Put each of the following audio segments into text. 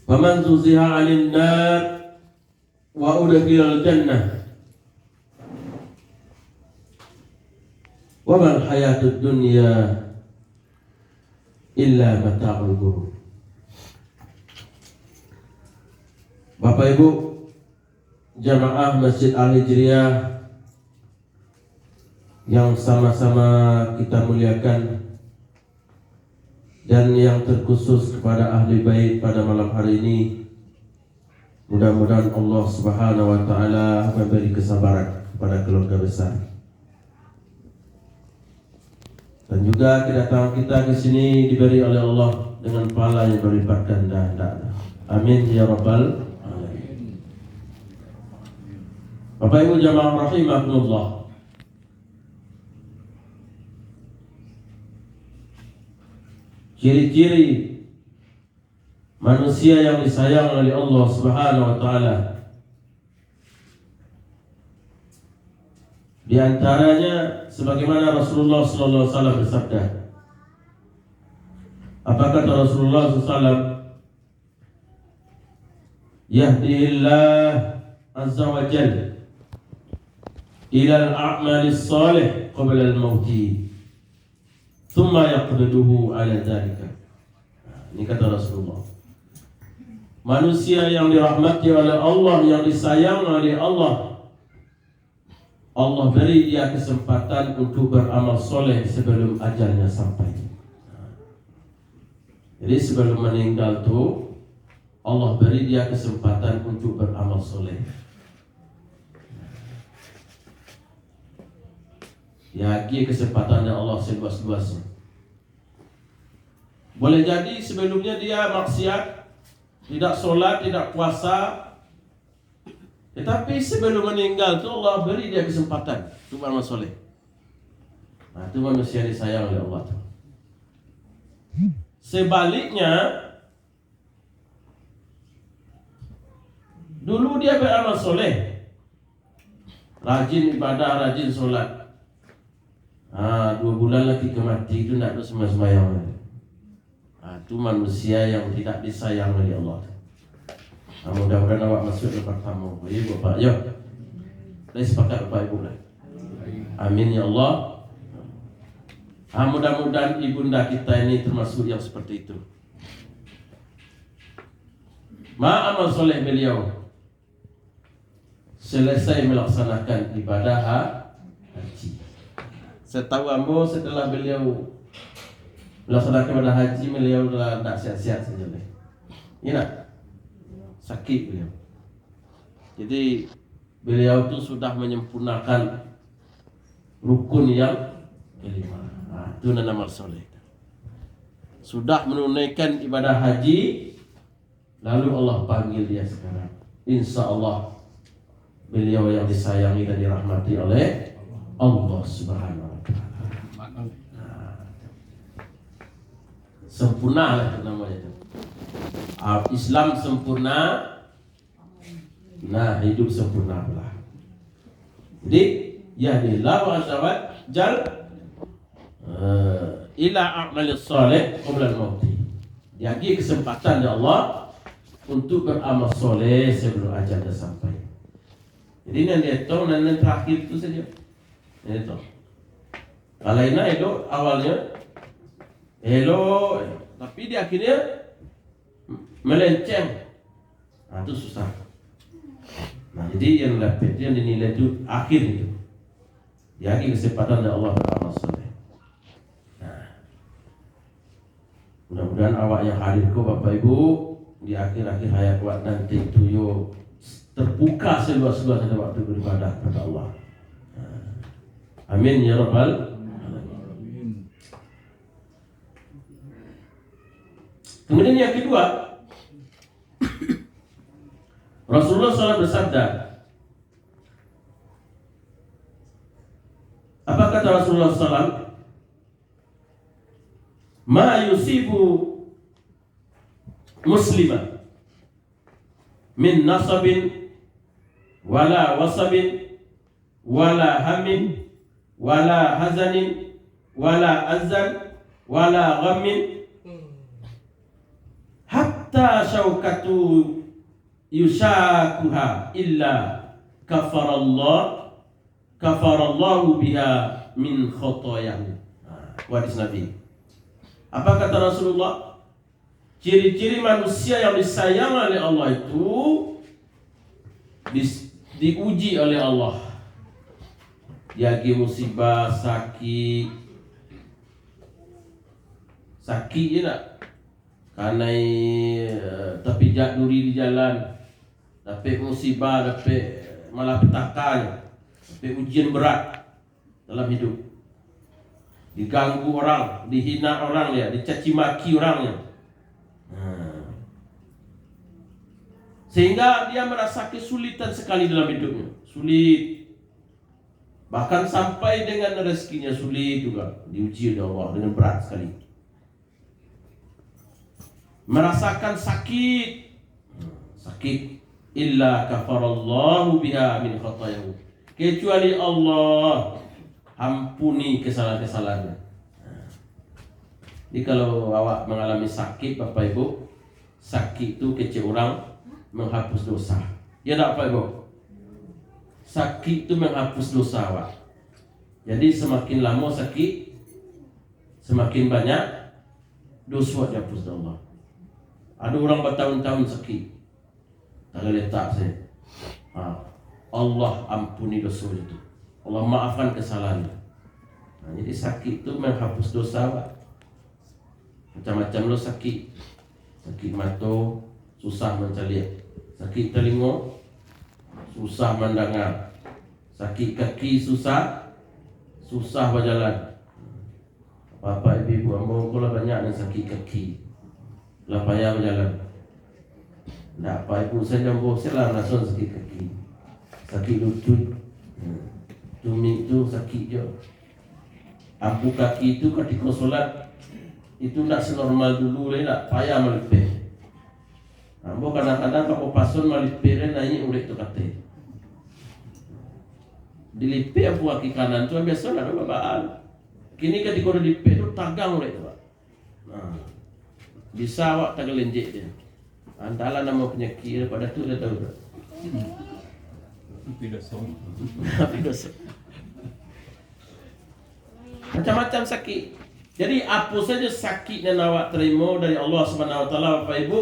Faman zuziha 'anil nar wa udkhilal jannah wa mal hayatud dunya illa mata'ul ghurur. Bapak Ibu jamaah Masjid Al-Hijriyah yang sama-sama kita muliakan, dan yang terkhusus kepada ahli bait pada malam hari ini, mudah-mudahan Allah Subhanahu wa taala memberi kesabaran kepada keluarga besar. Dan juga kedatangan kita ke sini diberi oleh Allah dengan pahala yang berlipat ganda. Amin ya rabbal alamin. Bapak Ibu jamaah rahimakumullah. Ciri-ciri manusia yang disayang oleh Allah Subhanahu wa taala, di antaranya sebagaimana Rasulullah sallallahu alaihi wasallam bersabda. Apa kata Rasulullah sallallahu alaihi wasallam? Yahdihillah azza wa jalla ila al-a'mali as-salih qabla al-mauti thumma yaqbiduhu ala dzalika. Ini kata Rasulullah. Manusia yang dirahmati oleh Allah, yang disayang oleh Allah, Allah beri dia kesempatan untuk beramal soleh sebelum ajalnya sampai. Jadi sebelum meninggal tuh Allah beri dia kesempatan untuk beramal soleh. Ya, kesempatan yang Allah seluas-luasnya. Boleh jadi sebelumnya dia maksiat, tidak sholat, tidak puasa, tetapi sebelum meninggal itu Allah beri dia kesempatan untuk beramal soleh. Nah, itu manusia disayang oleh Allah. Sebaliknya, dulu dia beramal soleh, rajin ibadah, rajin sholat. 2 bulan lagi mati itu tidak terus sembahyang. Itu manusia yang tidak disayang oleh Allah. Mudah-mudahan awak masuk ke pertama. Ya Bapak, yuk. Kita sepakat Bapak Ibu lah. Amin ya Allah. Mudah-mudahan ibunda kita ini termasuk yang seperti itu. Amal soleh beliau selesai melaksanakan ibadah haji. Setahu ambo setelah beliau melaksanakan ibadah haji, beliau telah tidak sehat-sehat saja. Ini sakit beliau. Jadi beliau itu sudah menyempurnakan rukun yang kelima. Itu amal soleh. Sudah menunaikan ibadah haji, lalu Allah panggil dia sekarang. Insya Allah beliau yang disayangi dan dirahmati oleh Allah Subhanahu wa taala. Sempurna lah namanya itu. Islam sempurna, nah hidup sempurna pula. Jadi yahdillahu azza wa jal ila a'malis salih qabla al-maut. Jadi kesempatan dari Allah untuk beramal soleh sebelum ajalnya sampai. Jadi nanti itu nanti terakhir itu saja. Itu. Kalau ini itu awalnya hello, tapi di akhirnya melenceng. Itu susah. Nah, jadi yang dapat yang dinilai itu akhir itu. Jadi kesempatan dari Allah beramal soleh. Nah, mudah-mudahan awak yang hadir kau Bapak Ibu di akhir-akhir hayat awak nanti itu yo terbuka seluas-luasnya waktu beribadah kepada Allah. Amin ya rabbal alamin. Kemudian yang kedua, Rasulullah SAW bersabda. Apa kata Rasulullah SAW? Ma yusibu musliman min nasabin wala wasabin wala hamin wala hazanin wala azan wala ghammin hatta syaukatu yushakuha illa kafarallahu biha min khotoyahu. Hadis Nabi. Apa kata Rasulullah? Ciri-ciri manusia yang disayang oleh Allah itu diuji oleh Allah. Yagi musibah, sakit je nak. Kanai terpijak duri di jalan, dapat musibah, dapat malapetaka, dapat ujian berat dalam hidup. Diganggu orang, dihina orang ya, dicaci maki orangnya. Sehingga dia merasa kesulitan sekali dalam hidupnya. Sulit. Bahkan sampai dengan rezekinya sulit juga. Diuji oleh Allah dengan berat sekali. Merasakan sakit. Sakit. Illa kafarallahu biha min khotayahu. Kecuali Allah ampuni kesalahan-kesalahannya. Jadi kalau awak mengalami sakit, Bapak Ibu, sakit itu kecil orang menghapus dosa. Ya tak Bapak Ibu? Sakit itu menghapus dosa awak. Jadi semakin lama sakit, semakin banyak dosa dihapus oleh Allah. Ada orang bertahun-tahun sakit, tak letak saya. Allah ampuni dosa itu. Allah maafkan kesalahannya. Jadi sakit itu menghapus dosa awak. Macam-macam lo sakit. Sakit mata, susah mencaliak. Sakit telinga, susah mendengar. Sakit kaki, susah berjalan. Bapak ibu ambo kalau banyak yang sakit kaki, lah payah berjalan. Tak apa ibu saya jambo saya langsung sakit kaki, sakit lutut, tumit tu sakit je. Ampu kaki itu ketika solat itu tak senormal dulu leh, tak payah melipih. Ambo kadang-kadang kalau pasun melipih naik ulik tu kata. Dilipih ampu kaki kanan tu biasa ada babaan. Kini ketika udah dilipih tu tagang ulik tu. Bisa awak tak gelenjek dia. Antara nama penyakit daripada tu dia tahu tak? Tapi dosa. Macam-macam sakit. Jadi apa saja sakit yang awak terima dari Allah Subhanahu Wa Taala, Bapak Ibu,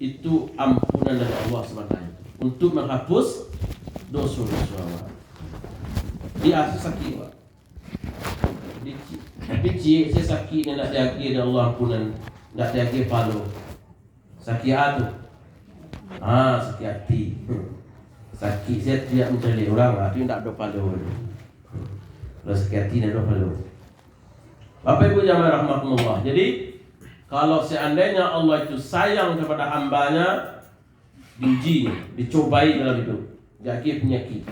itu ampunan dari Allah Subhanahu Wa Taala untuk menghapus dosa-dosa awak. Dia sakit awak. Tapi cik saya sakit ni nak jaga dari Allah ampunan, nak jaga palu. Sakit hati. Sakit hati. Sakit saya tidak mencari orang, tapi tak ada palu. Kalau sakit hati tak ada palu. Bapak Ibu jamaah rahmatullah. Jadi kalau seandainya Allah itu sayang kepada hambanya, diuji, dicobai dalam hidup, jadi penyakit.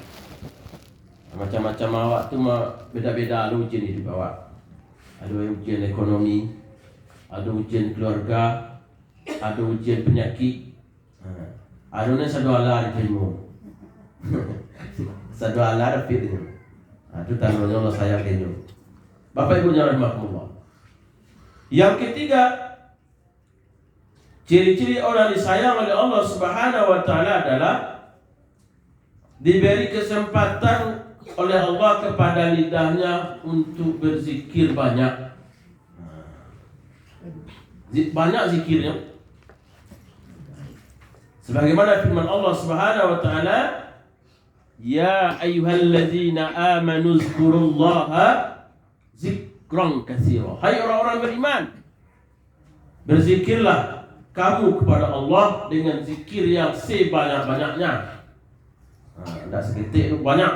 Macam-macam awak tu beda-beda ada ujian hidup awak. Ada ujian ekonomi, ada ujian keluarga, ada ujian penyakit. Ada ni satu Allah diterima. Satu Allah dapat dia. Itu tandanya Allah sayang dia. Bapak Ibu yang rahmatullah. Yang ketiga, ciri-ciri orang disayang oleh Allah Subhanahu Wa Taala adalah diberi kesempatan oleh Allah kepada lidahnya untuk berzikir banyak. Banyak zikirnya. Sebagaimana firman Allah Subhanahu Wa Taala, ya ayyuhalladzina amanu zkurullaha zikran katsira. Hai orang-orang beriman, berzikirlah kamu kepada Allah dengan zikir yang sebanyak-banyaknya. Tak seketik tu banyak.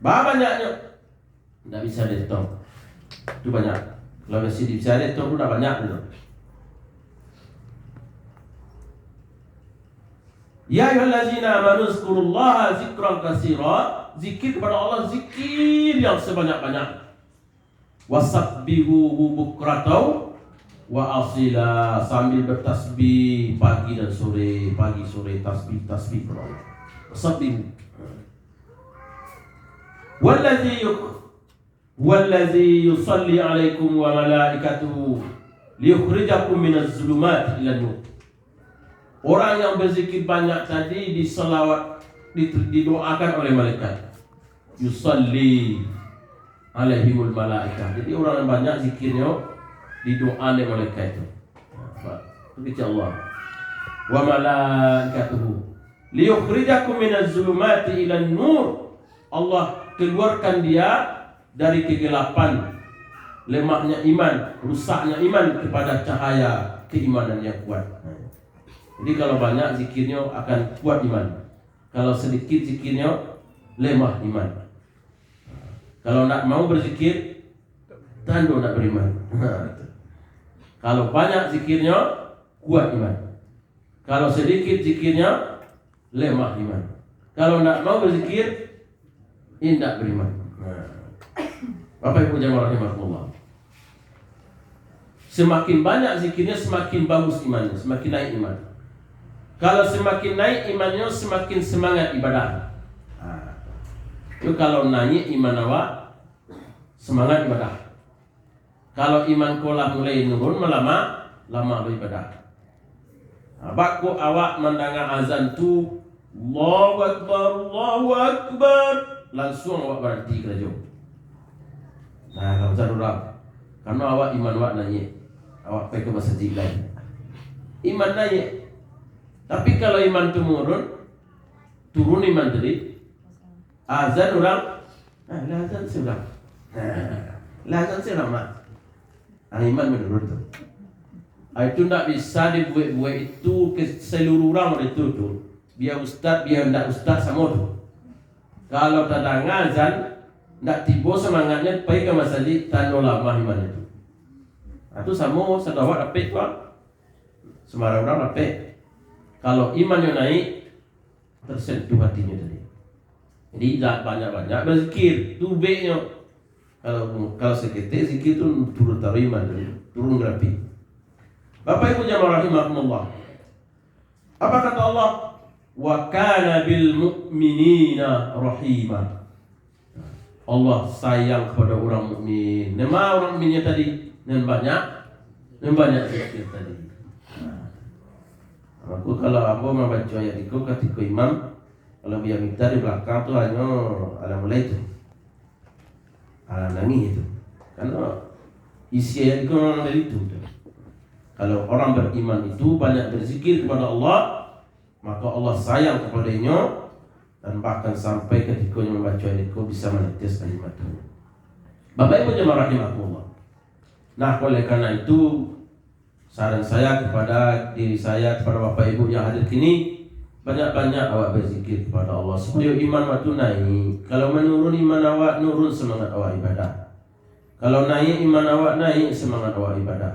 Banyaknya tak bisa dihitung. Itu banyak. Kalau masih bisa dihitung tu dah banyak tu. Ya ayyuhallazina amanu zkurullaha zikran katsira. Zikir kepada Allah, zikir yang sebanyak-banyak. Wasabbihuhu bukratan wa asila, sambil bertasbih pagi dan sore, pagi sore tasbih kepada Allah. Wasabbihu. Wallazi yusalli alaikum wa malaikatuhu liyukhrijakum minaz zulumati ila nur. Orang yang berzikir banyak tadi didoakan oleh malaikat. Yusalli alaihimul malaikah. Jadi orang yang banyak zikirnya didoa oleh malaikat itu. Begitu Allah. Wa malaikatuhu liyukhrijakum minaz zulumati ila nur. Allah keluarkan dia dari kegelapan, lemahnya iman, rusaknya iman kepada cahaya keimanan yang kuat. Jadi kalau banyak zikirnya akan kuat iman. Kalau sedikit zikirnya lemah iman. Kalau nak mau berzikir tanda nak beriman. Kalau banyak zikirnya kuat iman. Kalau sedikit zikirnya lemah iman. Kalau nak mau berzikir tidak beriman. Bapak Ibu jamaah rahimakumullah. Semakin banyak zikirnya semakin bagus imannya, semakin naik iman. Kalau semakin naik imannya semakin semangat ibadah. Itu kalau naik iman awak semangat ibadah. Kalau iman kolah mulai nurun lama beribadah. Bakku awak mendengar azan tu Allahu Akbar, langsung awak berhenti kerja. Nah, kalau azan orang, karena awak iman awak naik, awak pergi ke masjid lain. Iman naik. Tapi kalau iman turun iman tadi, azan orang, azan seorang, azan seorang, iman menurun tu. Itu tak bisa dibuat itu ke seluruh orang itu tu. Biar ustaz, biar tidak ustaz sama tu. Kalau tak ada azan, tak tiba semangatnya pergi ke masjid tanda lama iman itu. Itu sama sedawat dapat tu, sembarang orang dapat. Kalau imannya naik, tersentuh hatinya tadi. Jadi tak banyak-banyak berzikir, tu baiknya. Kalau seketik zikir tu turun iman, turun grafik. Bapak Ibu jamaah rahimakumullah. Apa kata Allah? Wa kana bil mu'minina rahima. Allah sayang kepada orang mukmin. Nama orang mukminnya tadi dan banyak zikir tadi. Aku kalau aku membaca ayat itu ketika imam, kalau dia minta di belakang tu hanya ala mulai tu, ala nangis itu. Karena isi ayat itu orang dari itu. Kalau orang beriman itu banyak berzikir kepada Allah, maka Allah sayang kepadanya dan bahkan sampai ketika membaca ayat itu bisa menetes air mata. Bapak Ibu jemaah rahimakumullah. Nah, oleh karena itu saran saya kepada diri saya, kepada Bapak Ibu yang hadir kini, banyak-banyak awak berzikir kepada Allah supaya iman itu naik. Kalau menurun iman awak, nurun semangat awak ibadah. Kalau naik iman awak, naik semangat awak ibadah.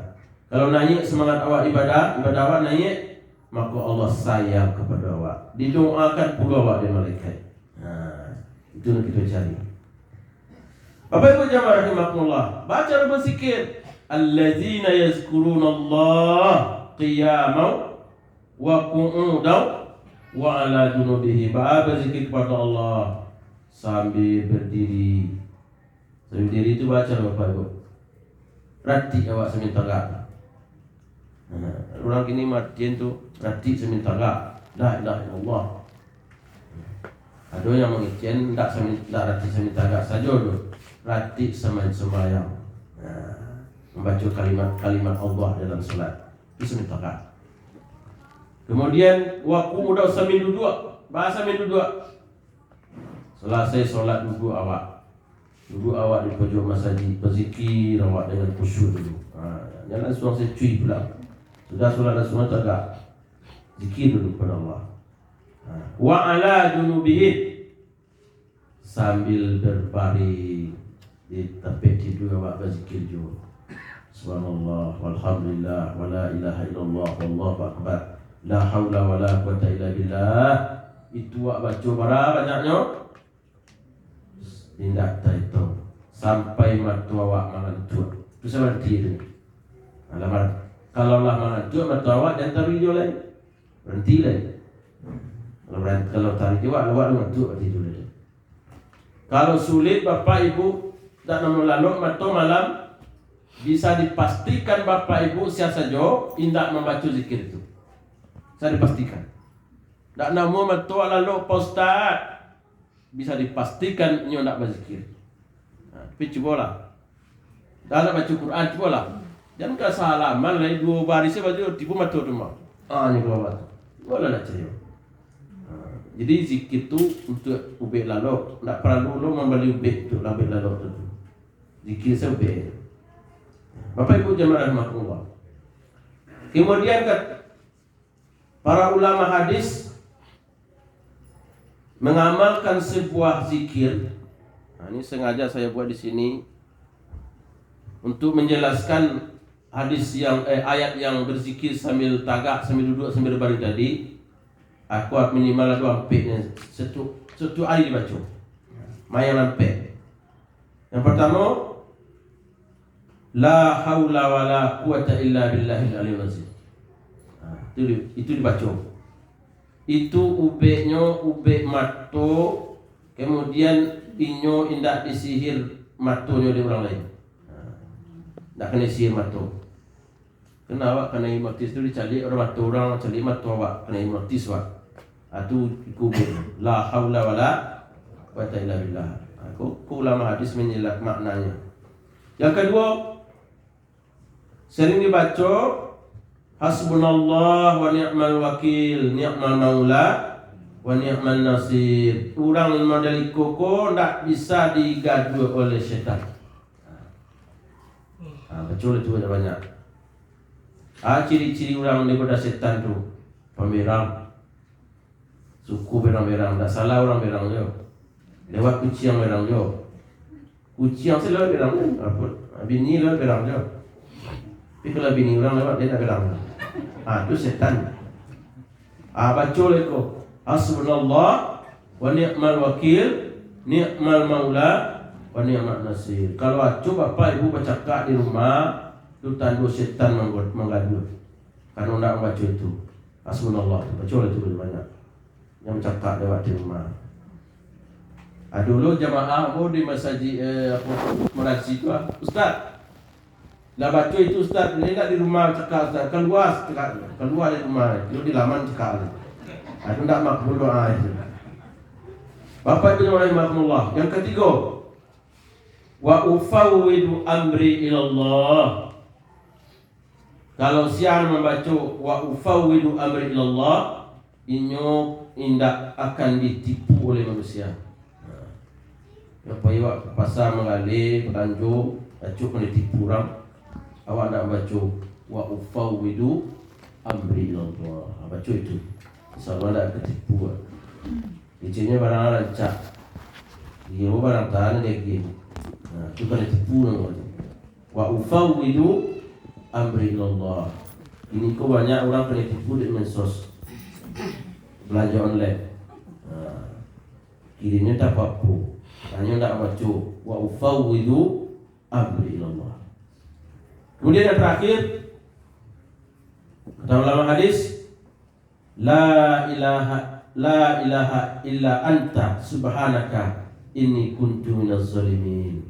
Kalau naik semangat awak ibadah awak naik, maka Allah sayang kepada awak. Didoakan pula awak oleh malaikat. Itu yang kita cari. Bapak Ibu jamaah rahimakumullah, baca dan berzikir. Allazina yazkuruna Allah qiyaman wa qu'udan wa ala junubihim. Berzikir kepada Allah sambil berdiri. Sambil berdiri itu baca Bapak Ibu. Rati awak sambil tegak. Orang kini matian tu rati sambil tegak. La ilaha illallah. Ada yang mengijen tak rati sambil tegak saja tu. Rati sambil sembahyang. Membaca kalimat Allah dalam salat. Itu sambil tegak. Kemudian waktu muda sambil duduk, bahasa sambil duduk. Selesai solat duduk awak. Duduk awak di pojok masjid, berzikir awak dengan khusyuk dulu. Jangan suang saya cuy pula. Sudah solat dan semua tegak. Zikir dulu kepada Allah. Wa ala junubihim, sambil berbaring di tepi tidur awak berzikir juga. Subhanallah walhamdulillah wa la ilaha illallah wallahu akbar. La haula wa la quwata illa billah. Itu awak baca berapa banyaknya? Tidak terhitung sampai mata awak mengantuk. Itu seperti itu. Kalau lah mengantuk mata awak dan terhijau lain, berhenti lain. Kalau terhijau awak mengantuk berhenti dulu. Kalau sulit Bapak Ibu tak mau lalu mata malam bisa dipastikan Bapak Ibu siapa saja indak membaca zikir itu. Bisa dipastikan. Tak namu matua lalu Pak Ustaz, bisa dipastikan nyo nak berzikir. Tapi cubalah. Dalam baca Quran cubalah. Jangan ke salaman lagi 2 baris baca tipu matua rumah. Ni keluar. Boleh nak cerita. Jadi zikir itu untuk ubek lalu, tak perlu lo membeli ubek untuk ubek lalu tu. Zikir saya ubek. Bapak Ibu jemaah rahmatullah. Kemudian para ulama hadis mengamalkan sebuah zikir. Ini sengaja saya buat di sini untuk menjelaskan hadis yang ayat yang berzikir sambil tagak, sambil duduk, sambil baring tadi. Aku minimal 2 ampeknya satu hari dibaca. Mayang ampek. Yang pertama, la haula wala quwata illa billahil aliyil azim. Itu dibaca. Itu ubeknya ubek mato, kemudian inyo indak disihir matonya di orang lain. Tak kena sihir mato. Kenapa kena hipnotis itu dicari orang mato orang cari mato awak kena hipnotis awak. Itu kubur. La haula wala quwata illa billah. Aku ulama hadis menjelaskan maknanya. Yang kedua, sering dibaca hasbunallah wa ni'mal wakil, ni'mal maula wa ni'mal nasir. Orang model koko tak bisa digadu oleh syaitan. Betul itu banyak. Ciri-ciri orang daripada setan tu pemerang. Suku berang-berang, tak salah orang berang je. Lewat kucing berang je. Kucing selalu berang je. Bini lewat berang je. Tapi kalau bini orang lewat dia tak berang. Itu setan. Baca leko. Hasbunallah wa ni'mal wakil, ni'mal maula wa ni'mal nasir. Kalau baca Bapak Ibu bercakap di rumah, itu tanda setan menggadu. Kalau nak baca itu Hasbunallah, baca itu banyak. Yang cakap lewat di rumah. Dulu jamaah di masjid Meraji tu Ustaz, dah baca itu Ustaz, ni nak di rumah cakap Ustaz, keluar dari rumah, itu di laman cakap. Itu tak makbul doa itu. Bapak Ibu rahimahumullah. Yang ketiga, wa ufawwidu amri ilallah. Kalau siang membaca wa ufawwidu amri ilallah, inyo indak akan ditipu oleh manusia. Apa awak ke pasar mengalir, petanjung, acuk kena ditipu orang. Awak nak baca wa ufawwidu amri ilallah. Baca itu. InsyaAllah tak ketipu. Bicaranya barang rancak. Dia barang tahan dia gini. Itu kena tipu namanya. Wa ufawwidu amri ilallah. Ini kok banyak orang kena tipu di medsos. Belanja online. Kirimnya tak apa-apa. Hanya tak baca wa ufawwidu amri ilallah. Kemudian yang terakhir, kata ulama hadis, la ilaha illa anta subhanaka inni kuntu minaz zalimin.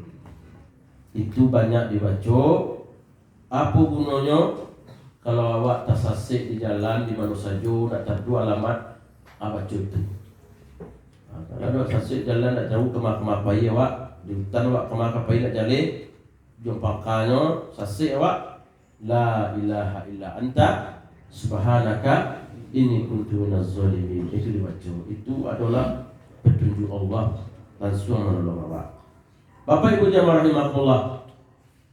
Itu banyak dibaca. Apa gunanya kalau awak tersasik di jalan di mana saja nak tahu alamat baca itu. Kalau awak tersasik jalan nak jauh ke mahkamah bayi awak di hutan awak ke mahkamah bayi nak jalan jumpakannya sasik awak la ilaha illa anta subhanaka inni kuntu minaz zalimin. Itu dibaca. Itu adalah petunjuk Allah langsung menolong awak. Bapak Ibu jamaah rahimahullah,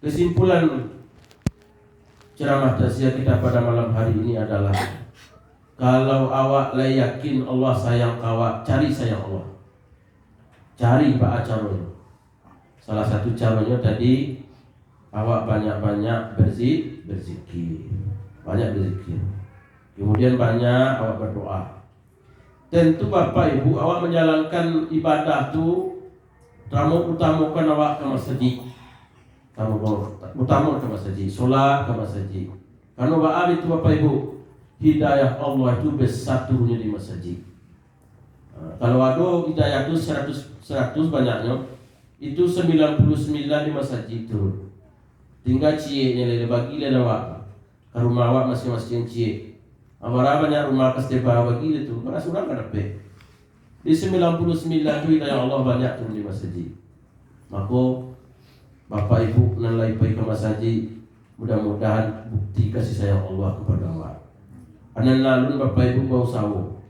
kesimpulan ceramah tazkiyah kita pada malam hari ini adalah kalau awak yakin Allah sayang awak, cari sayang Allah. Cari pak caranya. Salah satu caranya tadi awak banyak-banyak berzikir. Banyak berzikir. Kemudian banyak awak berdoa. Tentu Bapak Ibu awak menjalankan ibadah tu utamakan awak ke masjid. Utama ke masjid, solat ke masjid. Karena baab itu Bapak Ibu, hidayah Allah itu besar turunnya di masjid. Kalau ada hidayah itu 100 banyaknya, itu 99 di masjid turun. tinggal cie lele bagi le dawa ke rumah awak masing-masing cie awara banyak rumah kestepa bagi itu karena surang kan dapat di 99 itu hidayah Allah banyak turun di masjid. Maka Bapak Ibu nalai pai ke masjid, mudah-mudahan bukti kasih sayang Allah kepada awak. Anan lalu Bapak Ibu bau sawo.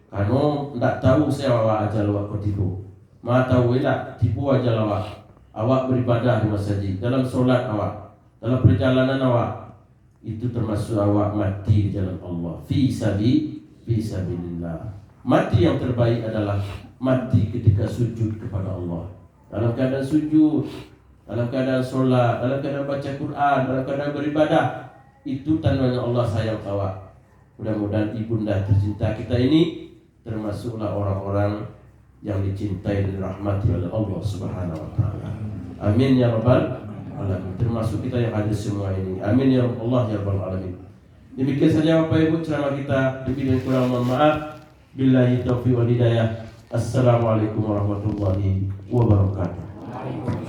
Kano ndak tahu saya awak aja lawak ketipu. Ma tahu elak tipu aja lawak. Awak beribadah di masjid, dalam solat awak, dalam perjalanan awak, itu termasuk awak mati di jalan Allah. Fi sabilillah. Mati yang terbaik adalah mati ketika sujud kepada Allah. Dalam keadaan sujud, dalam keadaan solat, dalam keadaan baca Quran, dalam keadaan beribadah, itu tandanya Allah sayang awak. Mudah-mudahan ibunda tercinta kita ini termasuklah orang-orang yang dicintai dan dirahmati oleh Allah Subhanahu wa taala. Amin ya rabbal alamin. Termasuk kita yang hadir semua ini. Amin ya Allah ya rabbal alamin. Demikian saja Bapak Ibu ceramah kita. Lebih dan kurang mohon maaf. Billahi taufiq wal hidayah. Assalamualaikum warahmatullahi wabarakatuh.